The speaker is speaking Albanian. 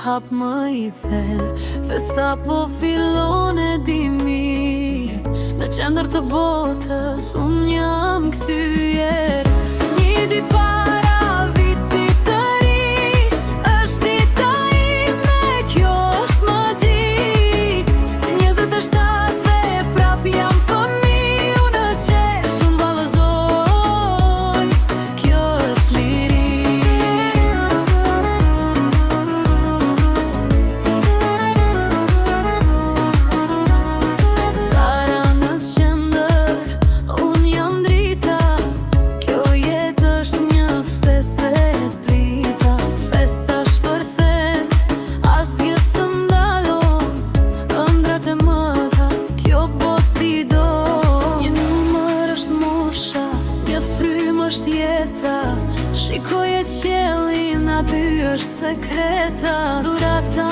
hap më i thellë. Festa po fillon e di mirë, në qendër të botës unë jam kthyer. Një ditë para vitit të ri, është dita ime, kjo është magji. 27 dhe prap jam fëmijë, unë qesh, unë vallëzoj, kjo është liri. Sara në qendër, unë jam drita, kjo jetë është mjaftese e prita. Festa shpërthen, asgjë së ndalon, ëndrat e mëdha, kjo botë i do. Një numër është mosha, një frymë është jeta, shikoje qiellin, aty është sekreta. Dhurata